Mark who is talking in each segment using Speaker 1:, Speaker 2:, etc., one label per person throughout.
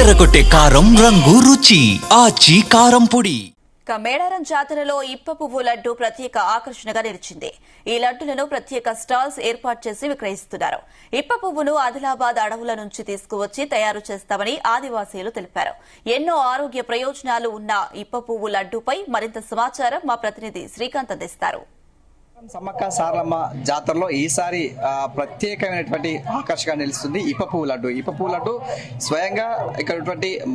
Speaker 1: అదరగొట్టే కారం రంగు రుచి ఆచి కారం పొడి.
Speaker 2: మేడారం జాతరలో ఇప్ప పువ్వు లడ్డు ప్రత్యేక ఆకర్షణగా నిలిచింది. ఈ లడ్డులను ప్రత్యేక స్టాల్స్ ఏర్పాటు చేసి విక్రయిస్తున్నారు. ఇప్ప పువ్వును ఆదిలాబాద్ అడవుల నుంచి తీసుకువచ్చి తయారు చేస్తామని ఆదివాసీలు తెలిపారు. ఎన్నో ఆరోగ్య ప్రయోజనాలు ఉన్న ఇప్ప పువ్వు లడ్డూపై మరింత సమాచారం మా ప్రతినిధి శ్రీకాంత్ అందిస్తారు.
Speaker 3: సమ్మక్క సారలమ్మ జాతరలో ఈసారి ప్రత్యేకమైనటువంటి ఆకర్షణగా నిలుస్తుంది ఇప్ప పువ్వు లడ్డు. ఇప్ప పువ్వు లడ్డు స్వయంగా ఇక్కడ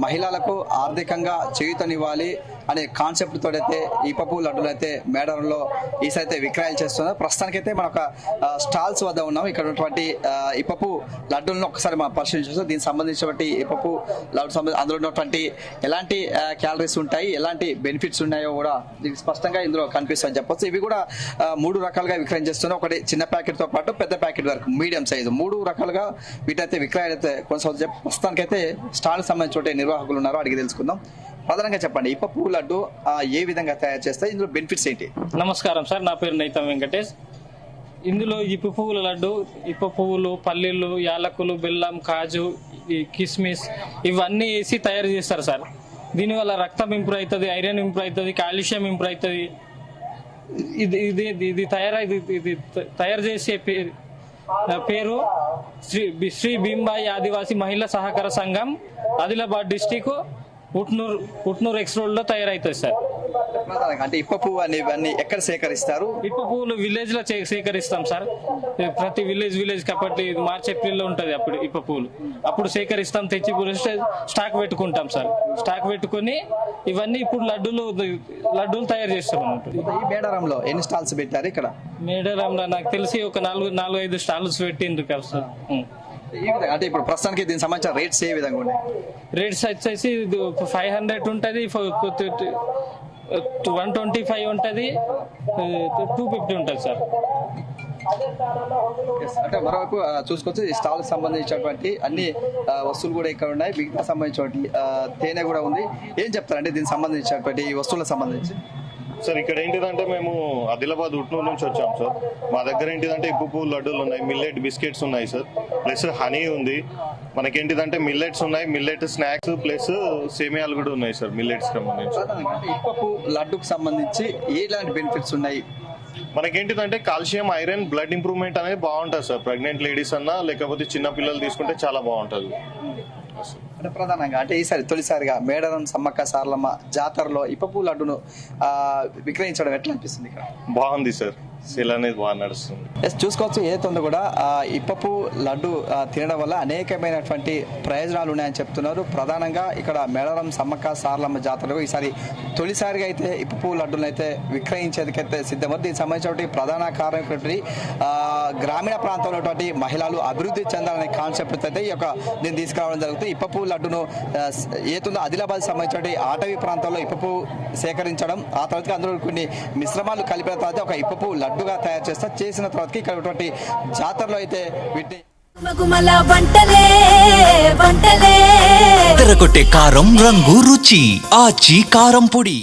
Speaker 3: మహిళలకు ఆర్థికంగా చేయూతనివ్వాలి అనే కాన్సెప్ట్ తోడైతే ఇప్ప పువ్వు లడ్డులు అయితే మేడారంలో ఈసారి అయితే విక్రయాలు చేస్తున్నారు. ప్రస్తుతానికైతే మన ఒక స్టాల్స్ వద్ద ఉన్నాం. ఇక్కడ ఉన్నటువంటి ఇప్ప పువ్వు లడ్డులను ఒకసారి మనం పరిశీలించాం. దీనికి సంబంధించినటువంటి ఇప్ప పువ్వు లడ్డు అందులో ఉన్నటువంటి ఎలాంటి క్యాలరీస్ ఉంటాయి, ఎలాంటి బెనిఫిట్స్ ఉన్నాయో కూడా దీనికి స్పష్టంగా ఇందులో కనిపిస్తుందని చెప్పొచ్చు. ఇవి కూడా మూడు రకాలుగా విక్రయం చేస్తున్నారు. ఒకటి చిన్న ప్యాకెట్ తో పాటు పెద్ద ప్యాకెట్ వరకు మీడియం సైజు మూడు రకాలుగా వీటైతే విక్రయాలు అయితే కొనసాగుతుంది. ప్రస్తుతానికైతే స్టాల్ సంబంధించిన నిర్వాహకులు ఉన్నారు, అడిగి తెలుసుకుందాం. ప్రధానంగా చెప్పండి, ఇప్ప పువ్వు లడ్డు ఏ విధంగా తయారు చేస్తాయి, ఇందులో బెనిఫిట్స్ ఏంటి?
Speaker 4: నమస్కారం సార్, నా పేరు నైతం వెంకటేష్. ఇందులో ఇప్ప పువ్వుల లడ్డు, ఇప్ప పువ్వులు, పల్లీలు, యాలకులు, బెల్లం, కాజు, కిస్మిస్ ఇవన్నీ వేసి తయారు చేస్తారు సార్. దీనివల్ల రక్తం ఇంప్రూవ్ అవుతుంది, ఐరన్ ఇంప్రూవ్ అవుతుంది, కాల్షియం ఇంప్రూవ్ అవుతుంది. ఇది తయారు చేసే పేరు శ్రీ భీంబాయి ఆదివాసీ మహిళా సహకార సంఘం, Adilabad district, Utnoor X road లో తయారైతుంది సార్.
Speaker 3: అంటే ఇప్ప పువ్వు అనేవన్నీ ఎక్కడ సేకరిస్తారు?
Speaker 4: ఇప్ప పువ్వులు విలేజ్ లో సేకరిస్తాం సార్. ప్రతి విలేజ్ కాబట్టి మార్చ్ ఏప్రిల్ లో ఉంటది అప్పుడు ఇప్ప పువ్వులు. అప్పుడు సేకరిస్తాం, తెచ్చి స్టాక్ పెట్టుకుంటాం సార్. స్టాక్ పెట్టుకుని ఇవన్నీ ఇప్పుడు లడ్డూలు తయారు చేస్తాం అన్నట్టు.
Speaker 3: ఈ మేడారంలో ఎన్ని స్టాల్స్ పెట్టారు? ఇక్కడ
Speaker 4: మేడారంలో నాకు తెలిసి ఒక 4-5 స్టాల్స్ పెట్టిండ్రు కదా సార్.
Speaker 3: అంటే ఇప్పుడు ప్రస్తుతానికి దీనికి సంబంధించిన రేట్స్ ఏ విధంగా ఉన్నాయి?
Speaker 4: రేట్స్ వచ్చేసి 500 ఉంటుంది, 125 ఉంటుంది, 250 ఉంటుంది సార్.
Speaker 3: అంటే మరొక చూసుకోవచ్చు, ఈ స్టాల్ సంబంధించినటువంటి అన్ని వస్తువులు కూడా ఇక్కడ ఉన్నాయి. మిగతా సంబంధించినటువంటి తేనె కూడా ఉంది. ఏం చెప్తారంటే దీనికి సంబంధించినటువంటి వస్తువులకు సంబంధించి?
Speaker 5: సార్, ఇక్కడ ఏంటిదంటే మేము ఆదిలాబాద్ ఉట్నూరు నుంచి వచ్చాం సార్. మా దగ్గర ఏంటిదంటే ఇప్పు పువ్వు లడ్డూలు ఉన్నాయి, మిల్లెట్ బిస్కెట్స్ ఉన్నాయి సార్, ప్లస్ హనీ ఉంది. మనకేంటిదంటే మిల్లెట్స్ ఉన్నాయి, మిల్లెట్ స్నాక్స్ ప్లస్ సేమియాలు కూడా ఉన్నాయి సార్ మిల్లెట్స్ సంబంధించి.
Speaker 3: ఇప్పు పువ్వు లడ్డుకు సంబంధించి ఎలాంటి బెనిఫిట్స్ ఉన్నాయి?
Speaker 5: మనకేంటిదంటే కాల్షియం, ఐరన్, బ్లడ్ ఇంప్రూవ్మెంట్ అనేది బాగుంటుంది సార్. ప్రెగ్నెంట్ లేడీస్ అన్నా లేకపోతే చిన్న పిల్లలు తీసుకుంటే చాలా బాగుంటుంది.
Speaker 3: అంటే ప్రధానంగా అంటే ఈసారి తొలిసారిగా మేడారం సమ్మక్క సారలమ్మ జాతరలో ఇప్ప పువ్వు లడ్డును విక్రయించడం ఎట్లా అనిపిస్తుంది? ఇక్కడ
Speaker 5: బాగుంది సార్, సేల్ అనేది బాగా నడుస్తుంది.
Speaker 3: చూసుకోవచ్చు, ఏదైతే కూడా ఇప్ప పువ్వు లడ్డు తినడం వల్ల అనేకమైనటువంటి ప్రయోజనాలు ఉన్నాయని చెప్తున్నారు. ప్రధానంగా ఇక్కడ మేడారం సమ్మక్క సారలమ్మ జాతరలో ఈసారి తొలిసారిగా అయితే ఇప్ప పువ్వు లడ్డులను అయితే విక్రయించేందుకైతే సిద్ధమవుతుంది. దీనికి సంబంధించినటువంటి ప్రధాన కారణం గ్రామీణ ప్రాంతంలో ఉన్నటువంటి మహిళలు అభివృద్ధి చెందాలనే కాన్సెప్ట్ అయితే ఈ యొక్క దీన్ని తీసుకురావడం జరుగుతుంది. ఇప్ప పువ్వు లడ్డును ఏతుందో ఆదిలాబాద్ సంబంధించిన అటవీ ప్రాంతాల్లో ఇప్ప పువ్వు సేకరించడం, ఆ తర్వాత అందులో కొన్ని మిశ్రమాలు కలిపిన తర్వాత ఒక ఇప్ప పువ్వు లడ్డుగా తయారు చేస్తారు. చేసిన తర్వాత ఇక్కడ జాతరలో అయితే వీటిని
Speaker 1: అదరగొట్టే కారం రంగు రుచి ఆచి కారం పొడి.